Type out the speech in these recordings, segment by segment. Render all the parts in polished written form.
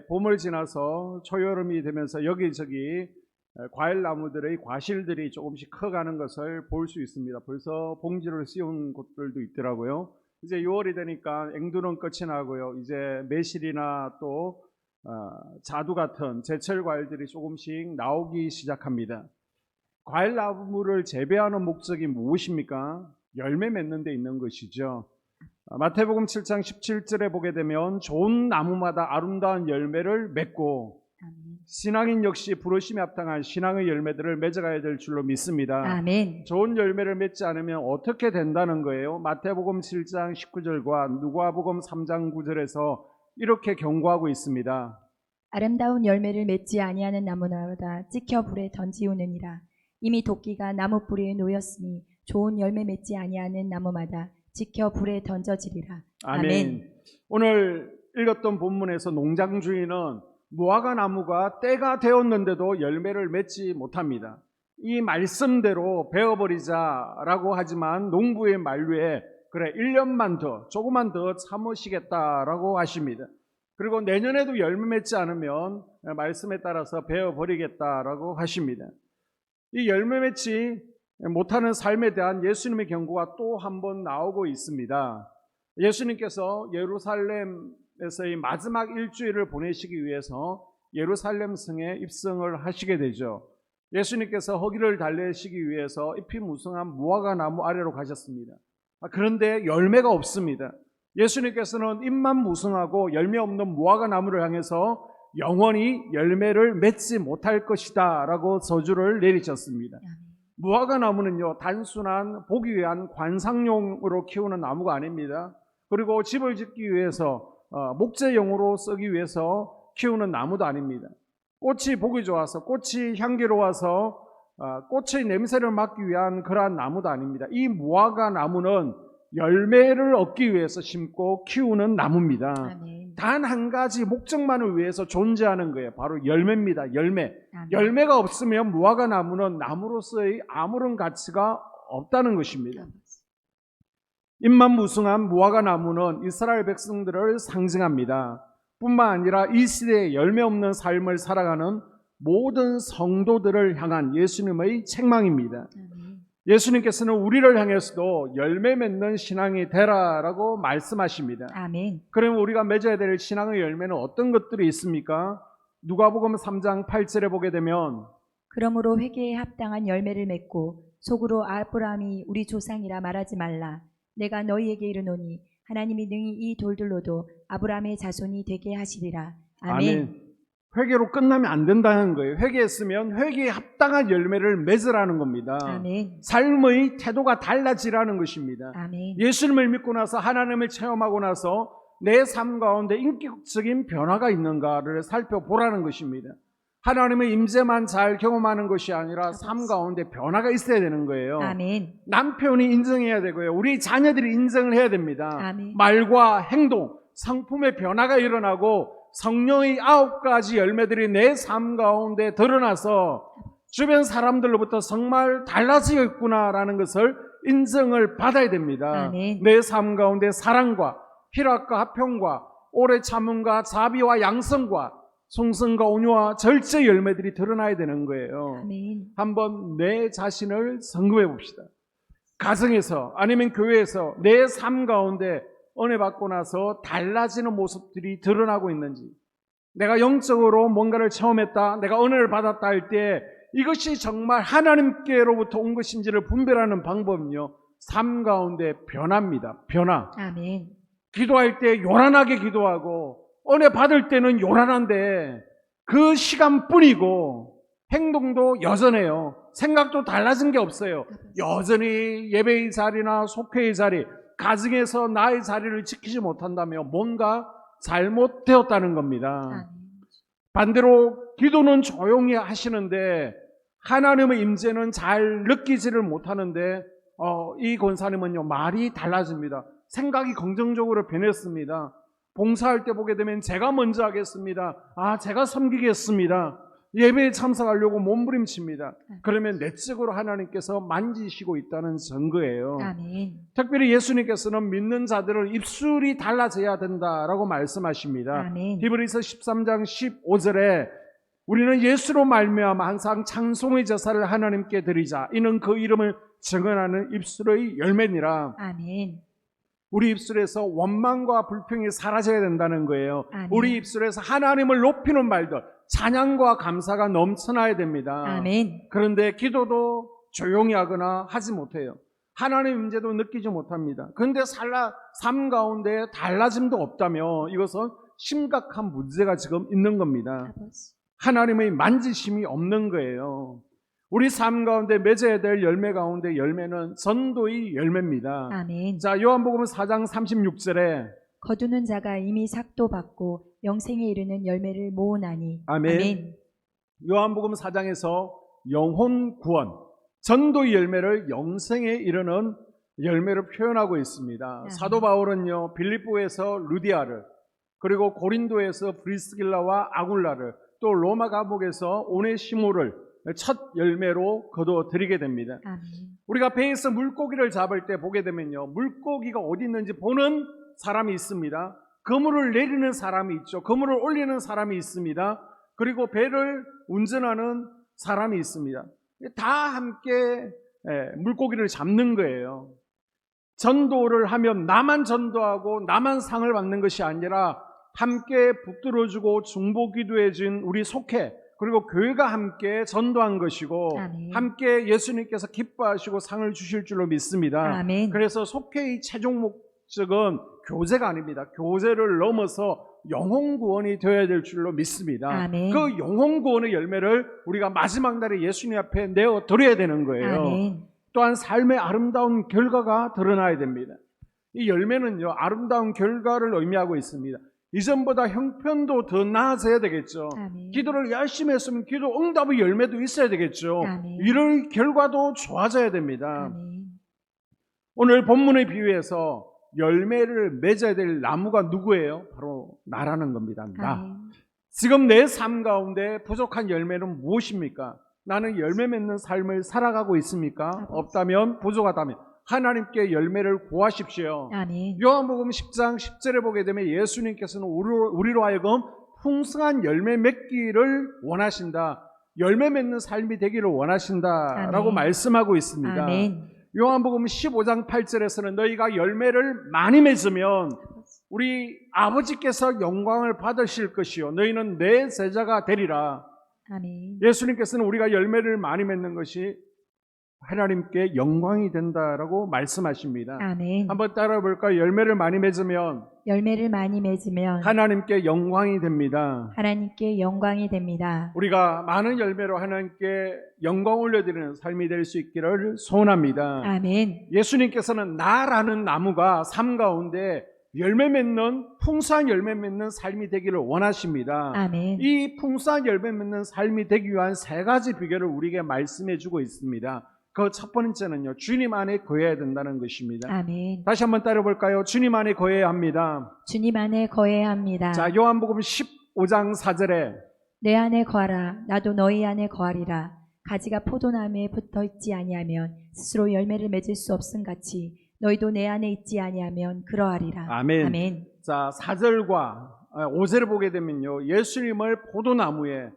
봄을 지나서 초여름이 되면서 여기저기 과일 나무들의 과실들이 조금씩 커가는 것을 볼 수 있습니다. 벌써 봉지를 씌운 곳들도 있더라고요. 이제 6월이 되니까 앵두는 끝이 나고요. 이제 매실이나 또 자두 같은 제철 과일들이 조금씩 나오기 시작합니다. 과일 나무를 재배하는 목적이 무엇입니까? 열매 맺는 데 있는 것이죠. 마태복음 7장 17절에 보게 되면 좋은 나무마다 아름다운 열매를 맺고 신앙인 역시 부르심에 합당한 신앙의 열매들을 맺어가야 될 줄로 믿습니다. 아멘. 좋은 열매를 맺지 않으면 어떻게 된다는 거예요? 마태복음 7장 19절과 누가복음 3장 9절에서 이렇게 경고하고 있습니다. 아름다운 열매를 맺지 아니하는 나무마다 찍혀 불에 던지우느니라. 이미 도끼가 나무 뿌리에 놓였으니 좋은 열매 맺지 아니하는 나무마다 지켜 불에 던져지리라. 아멘. 오늘 읽었던 본문에서 농장 주인은 무화과 나무가 때가 되었는데도 열매를 맺지 못합니다. 이 말씀대로 베어버리자라고 하지만 농부의 만류에 그래 1년만 더 조금만 더 참으시겠다라고 하십니다. 그리고 내년에도 열매 맺지 않으면 말씀에 따라서 베어버리겠다라고 하십니다. 이 열매 맺지 못하는 삶에 대한 예수님의 경고가 또 한 번 나오고 있습니다. 예수님께서 예루살렘에서의 마지막 일주일을 보내시기 위해서 예루살렘 성에 입성을 하시게 되죠. 예수님께서 허기를 달래시기 위해서 잎이 무성한 무화과 나무 아래로 가셨습니다. 그런데 열매가 없습니다. 예수님께서는 잎만 무성하고 열매 없는 무화과 나무를 향해서 영원히 열매를 맺지 못할 것이다 라고 저주를 내리셨습니다. 무화과 나무는요, 단순한 보기 위한 관상용으로 키우는 나무가 아닙니다. 그리고 집을 짓기 위해서 목재용으로 쓰기 위해서 키우는 나무도 아닙니다. 꽃이 보기 좋아서, 꽃이 향기로워서 꽃의 냄새를 맡기 위한 그러한 나무도 아닙니다. 이 무화과 나무는 열매를 얻기 위해서 심고 키우는 나무입니다. 아멘. 단 한 가지 목적만을 위해서 존재하는 거예요. 바로 열매입니다. 열매. 아멘. 열매가 없으면 무화과 나무는 나무로서의 아무런 가치가 없다는 것입니다. 잎만 무성한 무화과 나무는 이스라엘 백성들을 상징합니다. 뿐만 아니라 이 시대에 열매 없는 삶을 살아가는 모든 성도들을 향한 예수님의 책망입니다. 예수님께서는 우리를 향해서도 열매 맺는 신앙이 되라라고 말씀하십니다. 아멘. 그러면 우리가 맺어야 될 신앙의 열매는 어떤 것들이 있습니까? 누가복음 3장 8절에 보게 되면 그러므로 회개에 합당한 열매를 맺고 속으로 아브라함이 우리 조상이라 말하지 말라. 내가 너희에게 이르노니 하나님이 능히 이 돌들로도 아브라함의 자손이 되게 하시리라. 아멘. 회개로 끝나면 안 된다는 거예요. 회개했으면 회개에 합당한 열매를 맺으라는 겁니다. 아멘. 삶의 태도가 달라지라는 것입니다. 아멘. 예수님을 믿고 나서 하나님을 체험하고 나서 내 삶 가운데 인격적인 변화가 있는가를 살펴보라는 것입니다. 하나님의 임재만 잘 경험하는 것이 아니라 삶 가운데 변화가 있어야 되는 거예요. 아멘. 남편이 인정해야 되고요. 우리 자녀들이 인정을 해야 됩니다. 아멘. 말과 행동, 성품의 변화가 일어나고 성령의 9가지 열매들이 내 삶 가운데 드러나서 주변 사람들로부터 정말 달라지겠구나라는 것을 인정을 받아야 됩니다. 아멘. 내 삶 가운데 사랑과 희락과 화평과 오래 참음과 자비와 양성과 송성과 온유와 절제 열매들이 드러나야 되는 거예요. 아멘. 한번 내 자신을 점검해 봅시다. 가정에서 아니면 교회에서 내 삶 가운데 은혜 받고 나서 달라지는 모습들이 드러나고 있는지, 내가 영적으로 뭔가를 체험했다, 내가 은혜를 받았다 할 때 이것이 정말 하나님께로부터 온 것인지를 분별하는 방법은요, 삶 가운데 변화입니다. 변화. 아멘. 기도할 때 요란하게 기도하고 은혜 받을 때는 요란한데 그 시간뿐이고 행동도 여전해요. 생각도 달라진 게 없어요. 여전히 예배의 자리나 속회의 자리, 가정에서 나의 자리를 지키지 못한다면 뭔가 잘못되었다는 겁니다. 반대로 기도는 조용히 하시는데 하나님의 임재는 잘 느끼지를 못하는데 이 권사님은요, 말이 달라집니다. 생각이 긍정적으로 변했습니다. 봉사할 때 보게 되면 제가 먼저 하겠습니다. 제가 섬기겠습니다. 예배에 참석하려고 몸부림칩니다. 그러면 내적으로 하나님께서 만지시고 있다는 증거예요. 아멘. 특별히 예수님께서는 믿는 자들을 입술이 달라져야 된다라고 말씀하십니다. 아멘. 히브리서 13장 15절에 우리는 예수로 말미암아 항상 찬송의 제사를 하나님께 드리자. 이는 그 이름을 증언하는 입술의 열매니라. 아멘. 우리 입술에서 원망과 불평이 사라져야 된다는 거예요. 아멘. 우리 입술에서 하나님을 높이는 말들, 찬양과 감사가 넘쳐나야 됩니다. 아멘. 그런데 기도도 조용히 하거나 하지 못해요. 하나님의 문제도 느끼지 못합니다. 그런데 삶 가운데 달라짐도 없다면 이것은 심각한 문제가 지금 있는 겁니다. 아버지. 하나님의 만지심이 없는 거예요. 우리 삶 가운데 맺어야 될 열매 가운데 열매는 전도의 열매입니다. 아멘. 자, 요한복음 4장 36절에 거두는 자가 이미 삭도 받고 영생에 이르는 열매를 모으나니. 아멘. 요한복음 4장에서 영혼 구원, 전도의 열매를 영생에 이르는 열매를 표현하고 있습니다. 사도 바울은요, 빌립보에서 루디아를, 그리고 고린도에서 브리스길라와 아굴라를, 또 로마 감옥에서 오네시모를 첫 열매로 거둬들이게 됩니다. 아멘. 우리가 배에서 물고기를 잡을 때 보게 되면요, 물고기가 어디 있는지 보는 사람이 있습니다. 그물을 내리는 사람이 있죠. 그물을 올리는 사람이 있습니다. 그리고 배를 운전하는 사람이 있습니다. 다 함께 물고기를 잡는 거예요. 전도를 하면 나만 전도하고 나만 상을 받는 것이 아니라 함께 붙들어주고 중보기도해 준 우리 속회, 그리고 교회가 함께 전도한 것이고 아멘. 함께 예수님께서 기뻐하시고 상을 주실 줄로 믿습니다. 아멘. 그래서 속회의 최종 목적은 교제가 아닙니다. 교제를 넘어서 영혼 구원이 되어야 될 줄로 믿습니다. 아멘. 그 영혼 구원의 열매를 우리가 마지막 날에 예수님 앞에 내어 드려야 되는 거예요. 아멘. 또한 삶의 아름다운 결과가 드러나야 됩니다. 이 열매는요, 아름다운 결과를 의미하고 있습니다. 이전보다 형편도 더 나아져야 되겠죠. 아멘. 기도를 열심히 했으면 기도 응답의 열매도 있어야 되겠죠. 아멘. 이럴 결과도 좋아져야 됩니다. 아멘. 오늘 본문의 비유에서 열매를 맺어야 될 나무가 누구예요? 바로 나라는 겁니다. 나. 아멘. 지금 내 삶 가운데 부족한 열매는 무엇입니까? 나는 열매 맺는 삶을 살아가고 있습니까? 없다면, 부족하다면 하나님께 열매를 구하십시오. 아멘. 요한복음 10장 10절에 보게 되면 예수님께서는 우리로 하여금 풍성한 열매 맺기를 원하신다. 열매 맺는 삶이 되기를 원하신다라고 아멘. 말씀하고 있습니다. 아멘. 요한복음 15장 8절에서는 너희가 열매를 많이 맺으면 우리 아버지께서 영광을 받으실 것이요 너희는 내 제자가 되리라. 아멘. 예수님께서는 우리가 열매를 많이 맺는 것이 하나님께 영광이 된다라고 말씀하십니다. 아멘. 한번 따라 볼까요? 열매를 많이 맺으면 열매를 많이 맺으면 하나님께 영광이 됩니다. 하나님께 영광이 됩니다. 우리가 많은 열매로 하나님께 영광 올려드리는 삶이 될 수 있기를 소원합니다. 아멘. 예수님께서는 나라는 나무가 삶 가운데 열매 맺는 풍성한 열매 맺는 삶이 되기를 원하십니다. 아멘. 이 풍성한 열매 맺는 삶이 되기 위한 세 가지 비결을 우리에게 말씀해 주고 있습니다. 그 첫 번째는요, 주님 안에 거해야 된다는 것입니다. 아멘. 다시 한번 따라 볼까요? 주님 안에 거해야 합니다. 주님 안에 거해야 합니다. 자, 요한복음 15장 4절에 내 안에 거하라. 나도 너희 안에 거하리라. 가지가 포도나무에 붙어 있지 아니하면 스스로 열매를 맺을 수 없음 같이 너희도 내 안에 있지 아니하면 그러하리라. 아멘. 아멘. 자, 4절과 5절을 보게 되면요, 예수님을 포도나무에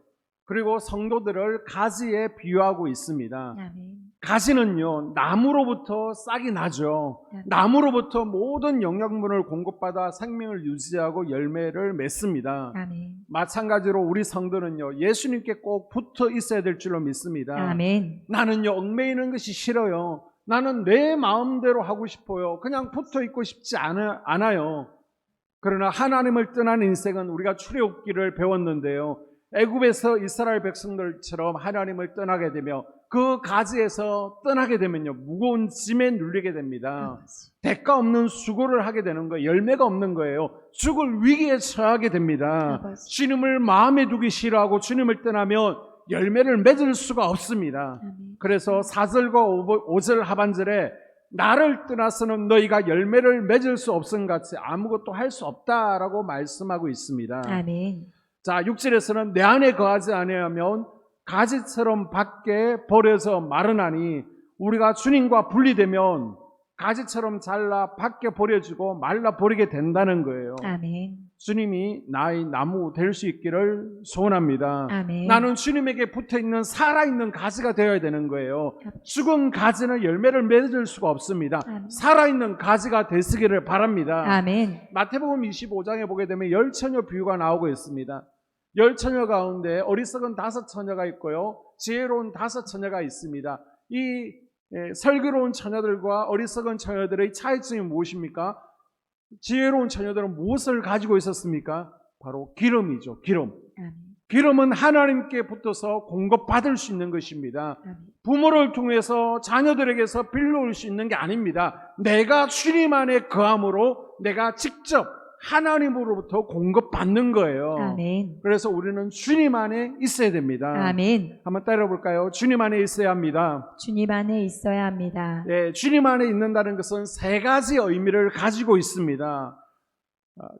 그리고 성도들을 가지에 비유하고 있습니다. 아멘. 가지는요, 나무로부터 싹이 나죠. 나무로부터 모든 영양분을 공급받아 생명을 유지하고 열매를 맺습니다. 아멘. 마찬가지로 우리 성도는요, 예수님께 꼭 붙어 있어야 될 줄로 믿습니다. 아멘. 나는요, 얽매이는 것이 싫어요. 나는 내 마음대로 하고 싶어요. 그냥 붙어 있고 싶지 않아요. 그러나 하나님을 떠난 인생은 우리가 출애굽기를 배웠는데요, 애굽에서 이스라엘 백성들처럼 하나님을 떠나게 되며 그 가지에서 떠나게 되면요, 무거운 짐에 눌리게 됩니다. 대가 없는 수고를 하게 되는 거예요. 열매가 없는 거예요. 죽을 위기에 처하게 됩니다. 주님을 마음에 두기 싫어하고 주님을 떠나면 열매를 맺을 수가 없습니다. 그래서 4절과 5절 하반절에 나를 떠나서는 너희가 열매를 맺을 수 없음 같이 아무것도 할 수 없다라고 말씀하고 있습니다. 아멘. 자, 6절에서는 내 안에 거하지 아니하면 가지처럼 밖에 버려서 마르나니, 우리가 주님과 분리되면 가지처럼 잘라 밖에 버려지고 말라 버리게 된다는 거예요. 아멘. 주님이 나의 나무 될 수 있기를 소원합니다. 아멘. 나는 주님에게 붙어있는 살아있는 가지가 되어야 되는 거예요. 죽은 가지는 열매를 맺을 수가 없습니다. 아멘. 살아있는 가지가 되시기를 바랍니다. 아멘. 마태복음 25장에 보게 되면 열 처녀 비유가 나오고 있습니다. 열 처녀 가운데 어리석은 5 처녀가 있고요, 지혜로운 5 처녀가 있습니다. 이 슬기로운 처녀들과 어리석은 처녀들의 차이점이 무엇입니까? 지혜로운 처녀들은 무엇을 가지고 있었습니까? 바로 기름이죠. 기름. 아멘. 기름은 하나님께 붙어서 공급받을 수 있는 것입니다. 아멘. 부모를 통해서 자녀들에게서 빌려올 수 있는 게 아닙니다. 내가 주님 안에 거함으로 내가 직접 하나님으로부터 공급받는 거예요. 아멘. 그래서 우리는 주님 안에 있어야 됩니다. 아멘. 한번 따라볼까요? 주님 안에 있어야 합니다. 주님 안에 있어야 합니다. 네, 주님 안에 있는다는 것은 3가지 의미를 가지고 있습니다.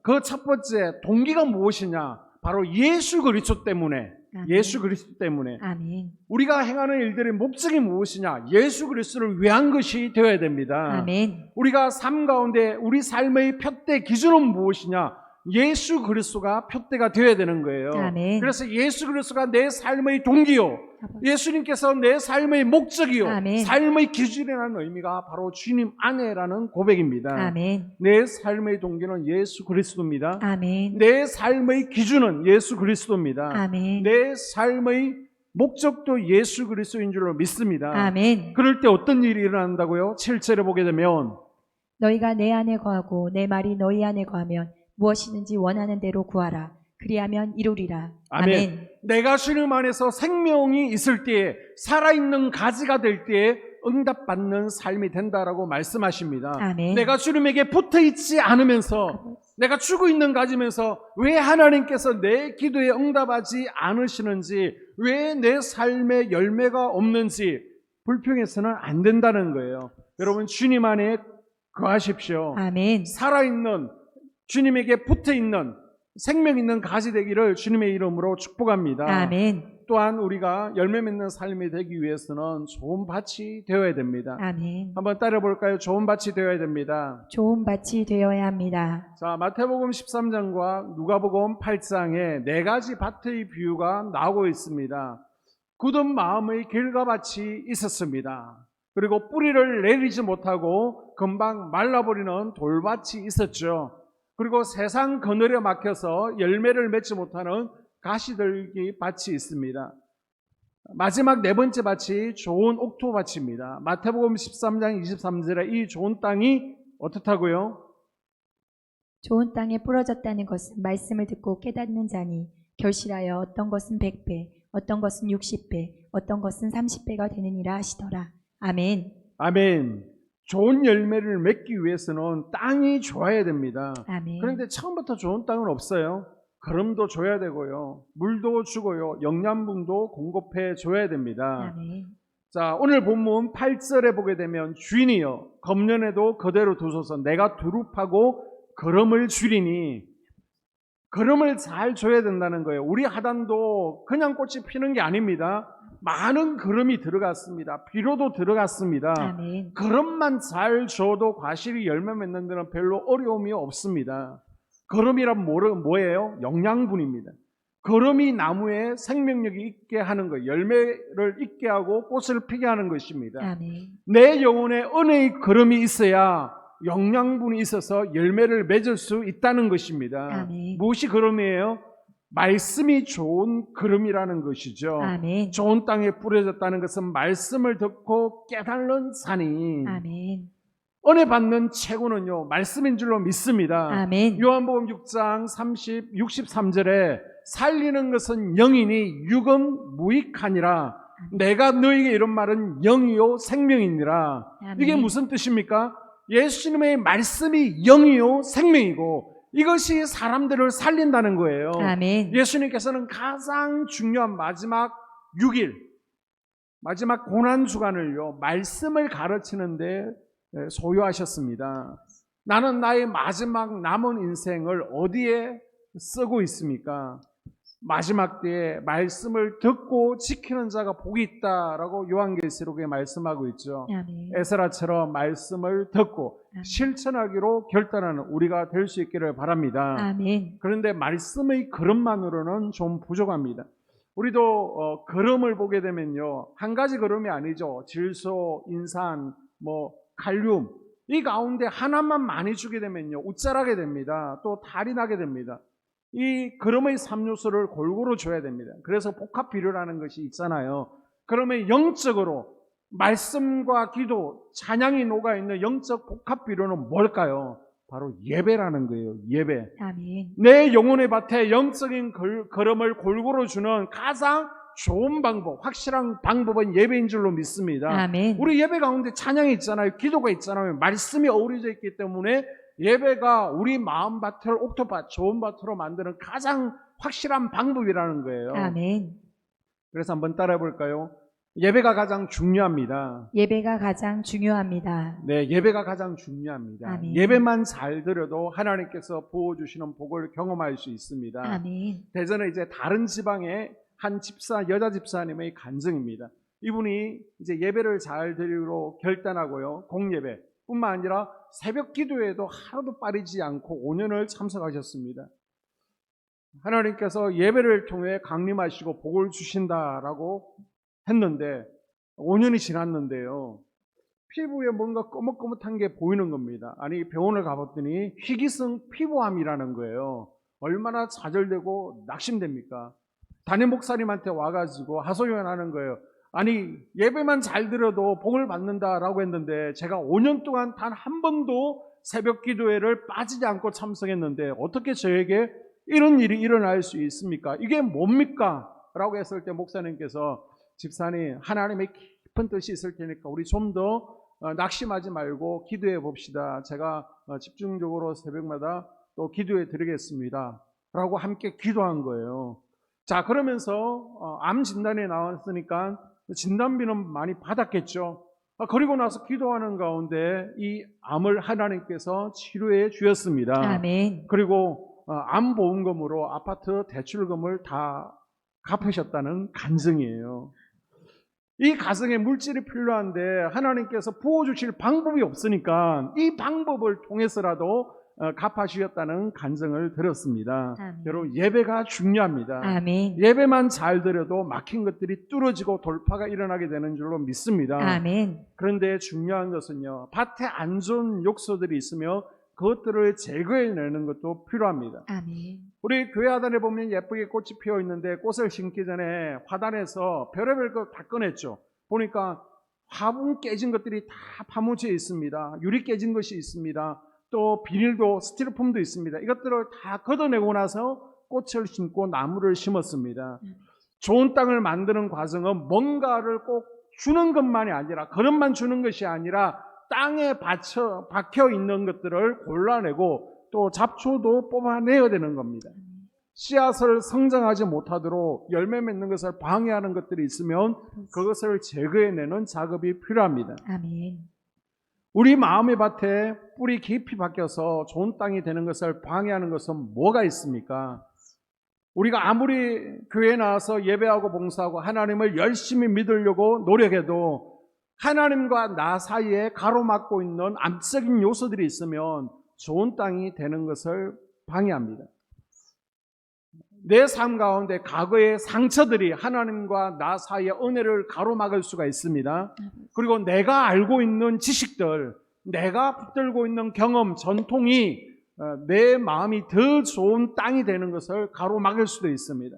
그 첫 번째 동기가 무엇이냐? 바로 예수 그리스도 때문에. 아멘. 예수 그리스도 때문에. 아멘. 우리가 행하는 일들의 목적이 무엇이냐? 예수 그리스도를 위한 것이 되어야 됩니다. 아멘. 우리가 삶 가운데 우리 삶의 표대 기준은 무엇이냐? 예수 그리스도가 표대가 되어야 되는 거예요. 아멘. 그래서 예수 그리스도가 내 삶의 동기요, 예수님께서 내 삶의 목적이요, 아멘. 삶의 기준이라는 의미가 바로 주님 안에라는 고백입니다. 아멘. 내 삶의 동기는 예수 그리스도입니다. 아멘. 내 삶의 기준은 예수 그리스도입니다. 아멘. 내 삶의 목적도 예수 그리스도인 줄로 믿습니다. 아멘. 그럴 때 어떤 일이 일어난다고요? 7절에 보게 되면 너희가 내 안에 거하고 내 말이 너희 안에 거하면 무엇이든지 원하는 대로 구하라. 그리하면 이루리라. 아멘. 내가 주님 안에서 생명이 있을 때에, 살아있는 가지가 될 때에 응답받는 삶이 된다라고 말씀하십니다. 아멘. 내가 주님에게 붙어있지 않으면서, 내가 죽어 있는 가지면서 왜 하나님께서 내 기도에 응답하지 않으시는지, 왜 내 삶에 열매가 없는지 불평해서는 안 된다는 거예요. 여러분, 주님 안에 거하십시오. 아멘. 살아있는, 주님에게 붙어있는 생명 있는 가지 되기를 주님의 이름으로 축복합니다. 아멘. 또한 우리가 열매 맺는 삶이 되기 위해서는 좋은 밭이 되어야 됩니다. 아멘. 한번 따라 볼까요? 좋은 밭이 되어야 됩니다. 좋은 밭이 되어야 합니다. 자, 마태복음 13장과 누가복음 8장에 4가지 밭의 비유가 나오고 있습니다. 굳은 마음의 길가밭이 있었습니다. 그리고 뿌리를 내리지 못하고 금방 말라버리는 돌밭이 있었죠. 그리고 세상 그늘에 막혀서 열매를 맺지 못하는 가시들기 밭이 있습니다. 마지막 4번째 밭이 좋은 옥토밭입니다. 마태복음 13장 23절에 이 좋은 땅이 어떻다고요? 좋은 땅에 부러졌다는 것은 말씀을 듣고 깨닫는 자니 결실하여 어떤 것은 100배, 어떤 것은 60배, 어떤 것은 30배가 되느니라 하시더라. 아멘. 아멘. 좋은 열매를 맺기 위해서는 땅이 좋아야 됩니다. 아멘. 그런데 처음부터 좋은 땅은 없어요. 거름도 줘야 되고요, 물도 주고요, 영양분도 공급해 줘야 됩니다. 아멘. 자, 오늘 본문 8절에 보게 되면 주인이여 검년에도 그대로 두소서 내가 두릅하고 거름을 주리니, 거름을 잘 줘야 된다는 거예요. 우리 하단도 그냥 꽃이 피는 게 아닙니다. 많은 거름이 들어갔습니다. 비료도 들어갔습니다. 아멘. 거름만 잘 줘도 과실이 열매 맺는 데는 별로 어려움이 없습니다. 거름이란 뭐예요? 영양분입니다. 거름이 나무에 생명력이 있게 하는 것, 열매를 있게 하고 꽃을 피게 하는 것입니다. 아멘. 내 영혼에 은혜의 거름이 있어야 영양분이 있어서 열매를 맺을 수 있다는 것입니다. 아멘. 무엇이 거름이에요? 말씀이 좋은 거름이라는 것이죠. 아멘. 좋은 땅에 뿌려졌다는 것은 말씀을 듣고 깨달는 산이, 아멘. 은혜 받는 최고는요 말씀인 줄로 믿습니다. 아멘. 요한복음 6장 63절에 살리는 것은 영이니 육은 무익하니라. 내가 너에게 이런 말은 영이요 생명이니라. 아멘. 이게 무슨 뜻입니까? 예수님의 말씀이 영이요 생명이고 이것이 사람들을 살린다는 거예요. 아멘. 예수님께서는 가장 중요한 마지막 6일, 마지막 고난주간을요 말씀을 가르치는데 소요하셨습니다. 나는 나의 마지막 남은 인생을 어디에 쓰고 있습니까? 마지막 때에 말씀을 듣고 지키는 자가 복이 있다라고 요한계시록에 말씀하고 있죠. 아멘. 에스라처럼 말씀을 듣고 아멘. 실천하기로 결단하는 우리가 될 수 있기를 바랍니다. 아멘. 그런데 말씀의 걸음만으로는 좀 부족합니다. 우리도 걸음을 보게 되면요, 한 가지 걸음이 아니죠. 질소, 인산, 칼륨, 이 가운데 하나만 많이 주게 되면요 웃자라게 됩니다. 또 탈이 나게 됩니다. 이 걸음의 3요소를 골고루 줘야 됩니다. 그래서 복합 비료라는 것이 있잖아요. 그러면 영적으로 말씀과 기도, 찬양이 녹아있는 영적 복합 비료는 뭘까요? 바로 예배라는 거예요. 예배. 아멘. 내 영혼의 밭에 영적인 걸음을 골고루 주는 가장 좋은 방법, 확실한 방법은 예배인 줄로 믿습니다. 아멘. 우리 예배 가운데 찬양이 있잖아요. 기도가 있잖아요. 말씀이 어우러져 있기 때문에 예배가 우리 마음밭을 옥토밭, 좋은 밭으로 만드는 가장 확실한 방법이라는 거예요. 아멘. 그래서 한번 따라해 볼까요? 예배가 가장 중요합니다. 예배가 가장 중요합니다. 네, 예배가 가장 중요합니다. 아멘. 예배만 잘 드려도 하나님께서 부어주시는 복을 경험할 수 있습니다. 아멘. 대전에 이제 다른 지방의 한 집사, 여자 집사님의 간증입니다. 이분이 이제 예배를 잘 드리기로 결단하고요. 공예배 뿐만 아니라 새벽 기도에도 하루도 빠지지 않고 5년을 참석하셨습니다. 하나님께서 예배를 통해 강림하시고 복을 주신다라고 했는데 5년이 지났는데요. 피부에 뭔가 꺼뭇꺼뭇한 게 보이는 겁니다. 아니 병원을 가봤더니 희귀성 피부암이라는 거예요. 얼마나 좌절되고 낙심됩니까? 담임 목사님한테 와가지고 하소연하는 거예요. 아니 예배만 잘 드려도 복을 받는다라고 했는데 제가 5년 동안 단 한 번도 새벽 기도회를 빠지지 않고 참석했는데 어떻게 저에게 이런 일이 일어날 수 있습니까? 이게 뭡니까? 라고 했을 때 목사님께서 집사님 하나님의 깊은 뜻이 있을 테니까 우리 좀 더 낙심하지 말고 기도해 봅시다. 제가 집중적으로 새벽마다 또 기도해 드리겠습니다. 라고 함께 기도한 거예요. 자, 그러면서 암 진단이 나왔으니까 진단비는 많이 받았겠죠. 그리고 나서 기도하는 가운데 이 암을 하나님께서 치료해 주셨습니다. 아멘. 그리고 암보험금으로 아파트 대출금을 다 갚으셨다는 간증이에요. 이 가정에 물질이 필요한데 하나님께서 부어주실 방법이 없으니까 이 방법을 통해서라도 갚아주셨다는 간증을 들었습니다. 아멘. 여러분 예배가 중요합니다. 아멘. 예배만 잘 드려도 막힌 것들이 뚫어지고 돌파가 일어나게 되는 줄로 믿습니다. 아멘. 그런데 중요한 것은요, 밭에 안 좋은 욕소들이 있으며 그것들을 제거해내는 것도 필요합니다. 아멘. 우리 교회 하단에 보면 예쁘게 꽃이 피어 있는데 꽃을 심기 전에 화단에서 별의별 것 다 꺼냈죠. 보니까 화분 깨진 것들이 다 파묻혀 있습니다. 유리 깨진 것이 있습니다. 또 비닐도 스티로폼도 있습니다. 이것들을 다 걷어내고 나서 꽃을 심고 나무를 심었습니다. 좋은 땅을 만드는 과정은 뭔가를 꼭 주는 것만이 아니라 그릇만 주는 것이 아니라 땅에 박혀 있는 것들을 골라내고 또 잡초도 뽑아내야 되는 겁니다. 씨앗을 성장하지 못하도록 열매 맺는 것을 방해하는 것들이 있으면 그것을 제거해내는 작업이 필요합니다. 아멘. 우리 마음의 밭에 뿌리 깊이 박혀서 좋은 땅이 되는 것을 방해하는 것은 뭐가 있습니까? 우리가 아무리 교회에 나와서 예배하고 봉사하고 하나님을 열심히 믿으려고 노력해도 하나님과 나 사이에 가로막고 있는 암적인 요소들이 있으면 좋은 땅이 되는 것을 방해합니다. 내 삶 가운데 과거의 상처들이 하나님과 나 사이의 은혜를 가로막을 수가 있습니다. 그리고 내가 알고 있는 지식들, 내가 붙들고 있는 경험, 전통이 내 마음이 더 좋은 땅이 되는 것을 가로막을 수도 있습니다.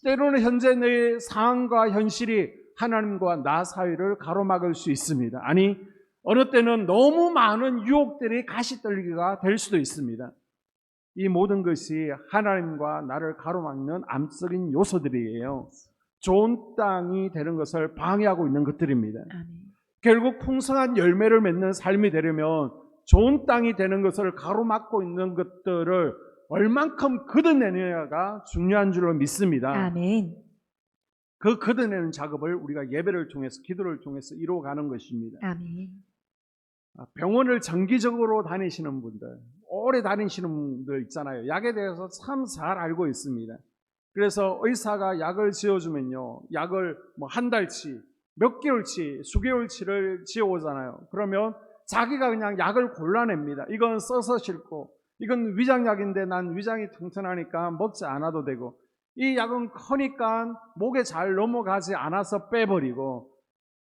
때로는 현재 내 상황과 현실이 하나님과 나 사이를 가로막을 수 있습니다. 아니, 어느 때는 너무 많은 유혹들이 가시떨기가 될 수도 있습니다. 이 모든 것이 하나님과 나를 가로막는 암적인 요소들이에요. 좋은 땅이 되는 것을 방해하고 있는 것들입니다. 아멘. 결국 풍성한 열매를 맺는 삶이 되려면 좋은 땅이 되는 것을 가로막고 있는 것들을 얼만큼 걷어내느냐가 중요한 줄로 믿습니다. 아멘. 그 걷어내는 작업을 우리가 예배를 통해서 기도를 통해서 이루어가는 것입니다. 아멘. 병원을 정기적으로 다니시는 분들, 오래 다니시는 분들 있잖아요. 약에 대해서 참 잘 알고 있습니다. 그래서 의사가 약을 지어주면요, 약을 뭐 한 달치, 몇 개월치, 수개월치를 지어오잖아요. 그러면 자기가 그냥 약을 골라냅니다. 이건 써서 싫고, 이건 위장약인데 난 위장이 튼튼하니까 먹지 않아도 되고, 이 약은 커니까 목에 잘 넘어가지 않아서 빼버리고,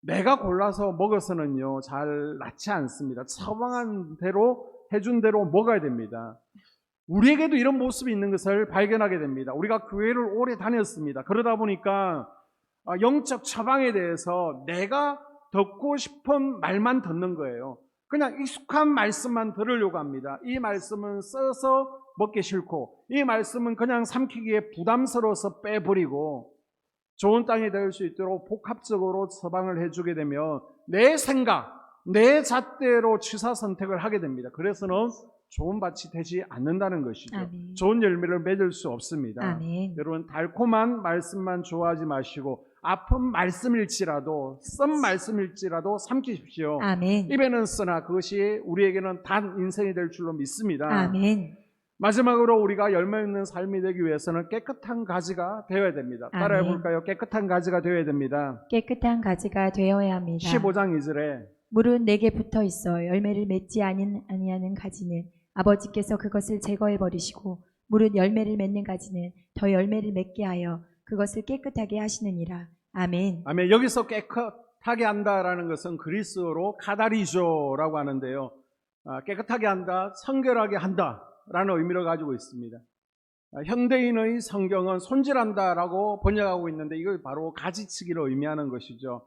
내가 골라서 먹어서는요, 잘 낫지 않습니다. 처방한 대로, 해준 대로 먹어야 됩니다. 우리에게도 이런 모습이 있는 것을 발견하게 됩니다. 우리가 교회를 오래 다녔습니다. 그러다 보니까 영적 처방에 대해서 내가 듣고 싶은 말만 듣는 거예요. 그냥 익숙한 말씀만 들으려고 합니다. 이 말씀은 써서 먹기 싫고, 이 말씀은 그냥 삼키기에 부담스러워서 빼버리고, 좋은 땅이 될 수 있도록 복합적으로 처방을 해주게 되면 내 생각, 내 잣대로 취사 선택을 하게 됩니다. 그래서는 좋은 밭이 되지 않는다는 것이죠. 아멘. 좋은 열매를 맺을 수 없습니다. 아멘. 여러분, 달콤한 말씀만 좋아하지 마시고 아픈 말씀일지라도, 쓴 말씀일지라도 삼키십시오. 아멘. 입에는 쓰나 그것이 우리에게는 단 인생이 될 줄로 믿습니다. 아멘. 마지막으로 우리가 열매 있는 삶이 되기 위해서는 깨끗한 가지가 되어야 됩니다. 따라해 아멘. 볼까요? 깨끗한 가지가 되어야 됩니다. 깨끗한 가지가 되어야 합니다. 15장 2절에 물은 내게 붙어 있어 열매를 맺지 아니하는 가지는 아버지께서 그것을 제거해 버리시고, 물은 열매를 맺는 가지는 더 열매를 맺게 하여 그것을 깨끗하게 하시느니라. 아멘. 아멘. 여기서 깨끗하게 한다라는 것은 그리스어로 카다리조라고 하는데요. 깨끗하게 한다, 청결하게 한다라는 의미를 가지고 있습니다. 현대인의 성경은 손질한다라고 번역하고 있는데 이걸 바로 가지치기를 의미하는 것이죠.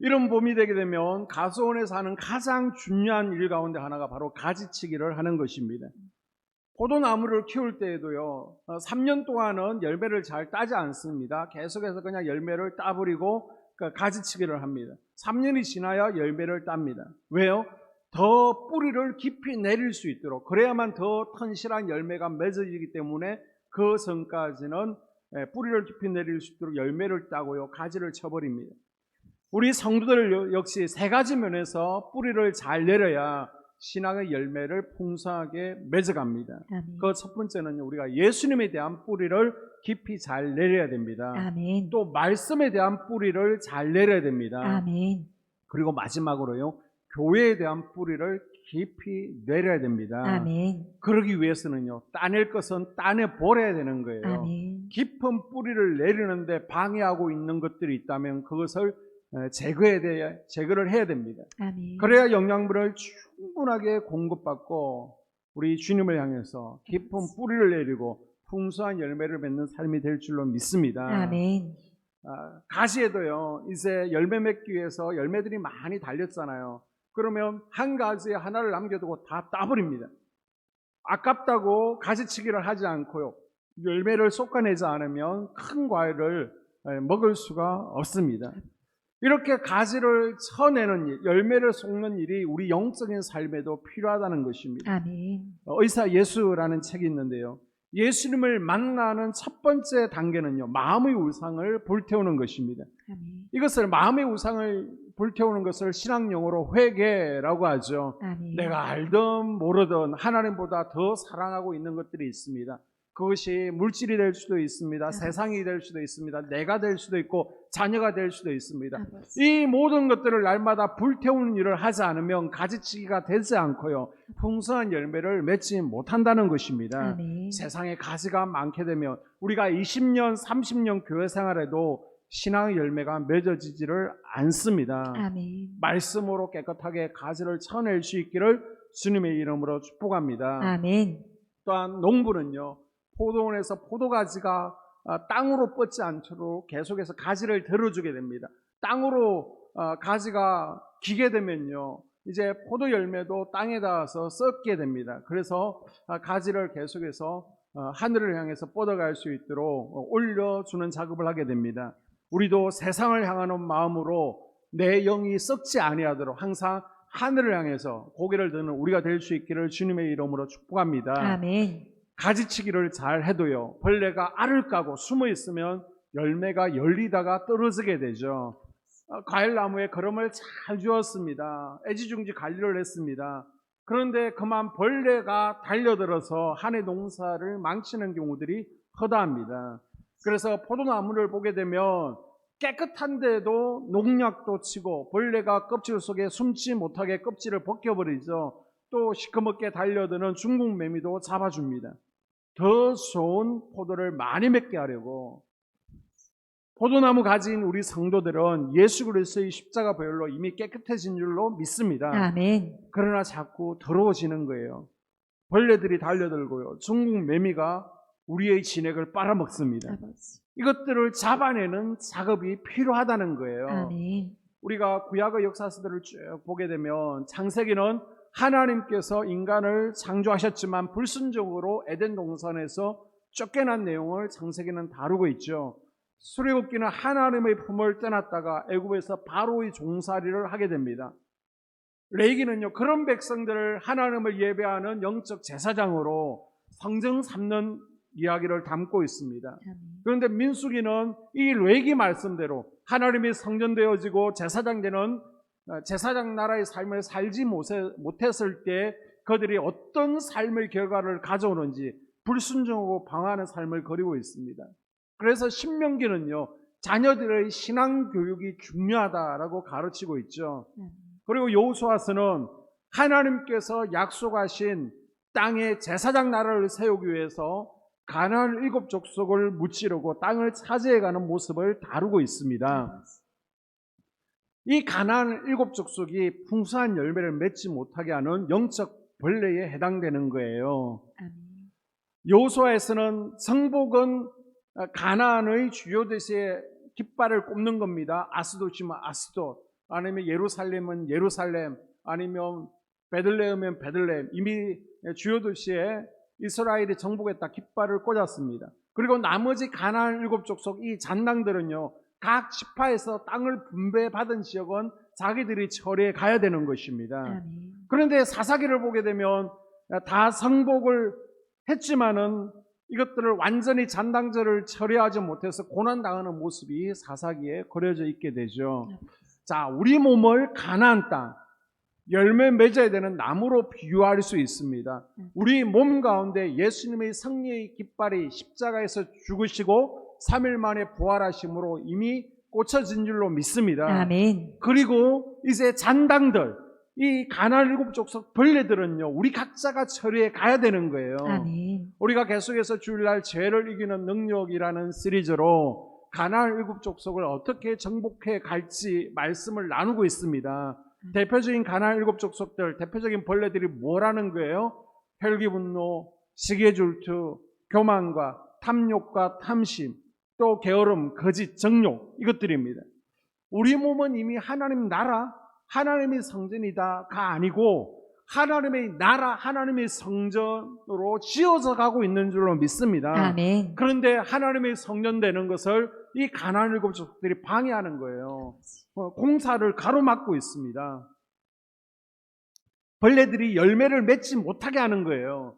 이런 봄이 되게 되면 가수원에서 하는 가장 중요한 일 가운데 하나가 바로 가지치기를 하는 것입니다. 포도나무를 키울 때에도요, 3년 동안은 열매를 잘 따지 않습니다. 계속해서 그냥 열매를 따버리고 가지치기를 합니다. 3년이 지나야 열매를 땁니다. 왜요? 더 뿌리를 깊이 내릴 수 있도록, 그래야만 더 튼실한 열매가 맺어지기 때문에 그 전까지는 뿌리를 깊이 내릴 수 있도록 열매를 따고요, 가지를 쳐버립니다. 우리 성도들 역시 세 가지 면에서 뿌리를 잘 내려야 신앙의 열매를 풍성하게 맺어갑니다. 아멘. 그 첫 번째는 우리가 예수님에 대한 뿌리를 깊이 잘 내려야 됩니다. 아멘. 또 말씀에 대한 뿌리를 잘 내려야 됩니다. 아멘. 그리고 마지막으로요, 교회에 대한 뿌리를 깊이 내려야 됩니다. 아멘. 그러기 위해서는요, 따낼 것은 따내 버려야 되는 거예요. 아멘. 깊은 뿌리를 내리는데 방해하고 있는 것들이 있다면 그것을 제거를 해야 됩니다. 아멘. 그래야 영양분을 충분하게 공급받고 우리 주님을 향해서 깊은 뿌리를 내리고 풍성한 열매를 맺는 삶이 될 줄로 믿습니다. 아멘. 가지에도요, 이제 열매 맺기 위해서 열매들이 많이 달렸잖아요. 그러면 한 가지에 하나를 남겨두고 다 따버립니다. 아깝다고 가지치기를 하지 않고요, 열매를 솎아내지 않으면 큰 과일을 먹을 수가 없습니다. 이렇게 가지를 쳐내는 일, 열매를 쏟는 일이 우리 영적인 삶에도 필요하다는 것입니다. 아멘. 의사 예수라는 책이 있는데요, 예수님을 만나는 첫 번째 단계는요, 마음의 우상을 불태우는 것입니다. 아멘. 이것을, 마음의 우상을 불태우는 것을 신학용어로 회개라고 하죠. 아멘. 내가 알든 모르든 하나님보다 더 사랑하고 있는 것들이 있습니다. 그것이 물질이 될 수도 있습니다. 세상이 될 수도 있습니다. 내가 될 수도 있고 자녀가 될 수도 있습니다. 아버지. 이 모든 것들을 날마다 불태우는 일을 하지 않으면 가지치기가 되지 않고요, 풍성한 열매를 맺지 못한다는 것입니다. 아멘. 세상에 가지가 많게 되면 우리가 20년, 30년 교회 생활에도 신앙의 열매가 맺어지지를 않습니다. 아멘. 말씀으로 깨끗하게 가지를 쳐낼 수 있기를 주님의 이름으로 축복합니다. 아멘. 또한 농부는요, 포도원에서 포도가지가 땅으로 뻗지 않도록 계속해서 가지를 들어주게 됩니다. 땅으로 가지가 기게 되면요, 이제 포도 열매도 땅에 닿아서 썩게 됩니다. 그래서 가지를 계속해서 하늘을 향해서 뻗어갈 수 있도록 올려주는 작업을 하게 됩니다. 우리도 세상을 향하는 마음으로 내 영이 썩지 아니하도록 항상 하늘을 향해서 고개를 드는 우리가 될 수 있기를 주님의 이름으로 축복합니다. 아멘. 가지치기를 잘 해도요, 벌레가 알을 까고 숨어 있으면 열매가 열리다가 떨어지게 되죠. 과일나무에 거름을 잘 주었습니다. 애지중지 관리를 했습니다. 그런데 그만 벌레가 달려들어서 한 해 농사를 망치는 경우들이 허다합니다. 그래서 포도나무를 보게 되면 깨끗한데도 농약도 치고 벌레가 껍질 속에 숨지 못하게 껍질을 벗겨버리죠. 또 시커멓게 달려드는 중국 매미도 잡아줍니다. 더 좋은 포도를 많이 맺게 하려고. 포도나무 가진 우리 성도들은 예수 그리스도의 십자가 보혈로 이미 깨끗해진 줄로 믿습니다. 아멘. 그러나 자꾸 더러워지는 거예요. 벌레들이 달려들고요. 중국 매미가 우리의 진액을 빨아먹습니다. 아버지. 이것들을 잡아내는 작업이 필요하다는 거예요. 아멘. 우리가 구약의 역사서들을 쭉 보게 되면 창세기는 하나님께서 인간을 창조하셨지만 불순종으로 에덴 동산에서 쫓겨난 내용을 창세기는 다루고 있죠. 출애굽기는 하나님의 품을 떠났다가 애굽에서 바로의 종살이를 하게 됩니다. 레위기는요, 그런 백성들을 하나님을 예배하는 영적 제사장으로 성전 삼는 이야기를 담고 있습니다. 아멘. 그런데 민수기는 이 레위기 말씀대로 하나님이 성전되어지고 제사장 되는 제사장 나라의 삶을 살지 못했을 때 그들이 어떤 삶의 결과를 가져오는지 불순종하고 방황하는 삶을 거리고 있습니다. 그래서 신명기는요, 자녀들의 신앙 교육이 중요하다라고 가르치고 있죠. 그리고 여호수아서는 하나님께서 약속하신 땅에 제사장 나라를 세우기 위해서 가나안 7 족속을 무찌르고 땅을 차지해가는 모습을 다루고 있습니다. 이 가나안 7 족속이 풍성한 열매를 맺지 못하게 하는 영적 벌레에 해당되는 거예요. 여호수아에서는 성복은 가나안의 주요 도시의 깃발을 꼽는 겁니다. 아스돗이면 아스돗, 아니면 예루살렘은 예루살렘, 아니면 베들레헴이면 베들레헴. 이미 주요 도시에 이스라엘이 정복했다 깃발을 꽂았습니다. 그리고 나머지 가나안 7 족속 이 잔당들은요, 각 지파에서 땅을 분배받은 지역은 자기들이 처리해 가야 되는 것입니다. 아멘. 그런데 사사기를 보게 되면 다 성복을 했지만은 이것들을 완전히 잔당제를 처리하지 못해서 고난당하는 모습이 사사기에 그려져 있게 되죠. 자, 우리 몸을 가나안 땅, 열매 맺어야 되는 나무로 비유할 수 있습니다. 우리 몸 가운데 예수님의 승리의 깃발이 십자가에서 죽으시고 3일 만에 부활하심으로 이미 꽂혀진 줄로 믿습니다. 아멘. 그리고 이제 잔당들, 이 가나안 7 족속 벌레들은요, 우리 각자가 처리해 가야 되는 거예요. 아멘. 우리가 계속해서 주일날 죄를 이기는 능력이라는 시리즈로 가나안 7 족속을 어떻게 정복해 갈지 말씀을 나누고 있습니다. 대표적인 가나안 7 족속들, 대표적인 벌레들이 뭐라는 거예요? 혈기분노, 시기질투, 교만과 탐욕과 탐심, 또 게으름, 거짓, 정욕, 이것들입니다. 우리 몸은 이미 하나님 나라, 하나님의 성전이다가 아니고 하나님의 나라, 하나님의 성전으로 지어져 가고 있는 줄로 믿습니다. 아멘. 그런데 하나님의 성전 되는 것을 이 가나안 7 족속들이 방해하는 거예요. 공사를 가로막고 있습니다. 벌레들이 열매를 맺지 못하게 하는 거예요.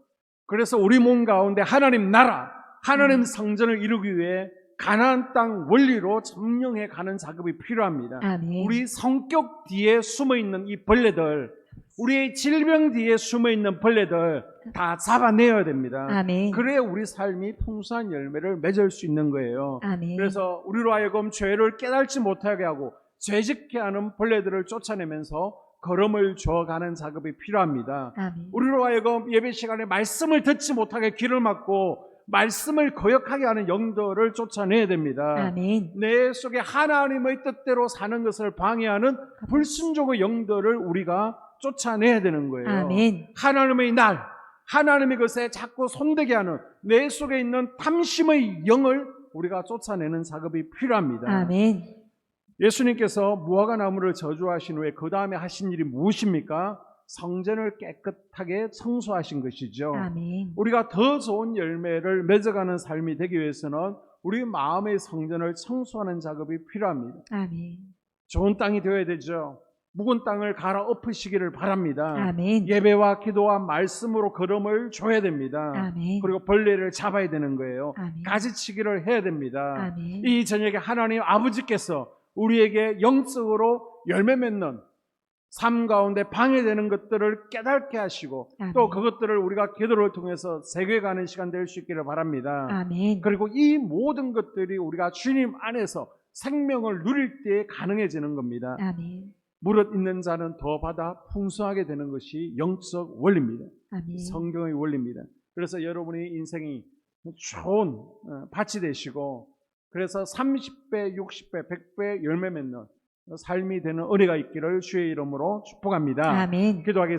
그래서 우리 몸 가운데 하나님 나라, 하나님 성전을 이루기 위해 가나안 땅 원리로 점령해 가는 작업이 필요합니다. 아멘. 우리 성격 뒤에 숨어 있는 이 벌레들, 우리의 질병 뒤에 숨어 있는 벌레들 다 잡아내야 됩니다. 아멘. 그래야 우리 삶이 풍성한 열매를 맺을 수 있는 거예요. 아멘. 그래서 우리로 하여금 죄를 깨달지 못하게 하고 죄짓게 하는 벌레들을 쫓아내면서 걸음을 주어가는 작업이 필요합니다. 아멘. 우리로 하여금 예배 시간에 말씀을 듣지 못하게 귀를 막고 말씀을 거역하게 하는 영들을 쫓아내야 됩니다. 아멘. 내 속에 하나님의 뜻대로 사는 것을 방해하는 불순종의 영들을 우리가 쫓아내야 되는 거예요. 아멘. 하나님의 날, 하나님의 것에 자꾸 손대게 하는 내 속에 있는 탐심의 영을 우리가 쫓아내는 작업이 필요합니다. 아멘. 예수님께서 무화과 나무를 저주하신 후에 그 다음에 하신 일이 무엇입니까? 성전을 깨끗하게 청소하신 것이죠. 아멘. 우리가 더 좋은 열매를 맺어가는 삶이 되기 위해서는 우리 마음의 성전을 청소하는 작업이 필요합니다. 아멘. 좋은 땅이 되어야 되죠. 묵은 땅을 갈아엎으시기를 바랍니다. 아멘. 예배와 기도와 말씀으로 걸음을 줘야 됩니다. 아멘. 그리고 벌레를 잡아야 되는 거예요. 아멘. 가지치기를 해야 됩니다. 아멘. 이 저녁에 하나님 아버지께서 우리에게 영적으로 열매 맺는 삶 가운데 방해되는 것들을 깨닫게 하시고 아멘. 또 그것들을 우리가 기도를 통해서 세계가는 시간 될 수 있기를 바랍니다. 아멘. 그리고 이 모든 것들이 우리가 주님 안에서 생명을 누릴 때 가능해지는 겁니다. 아멘. 무릇 있는 자는 더 받아 풍성하게 되는 것이 영적 원리입니다. 아멘. 성경의 원리입니다. 그래서 여러분의 인생이 좋은 밭이 되시고 그래서 30배, 60배, 100배 열매 맺는 삶이 되는 은혜가 있기를 주의 이름으로 축복합니다. 아멘. 기도하겠습니다.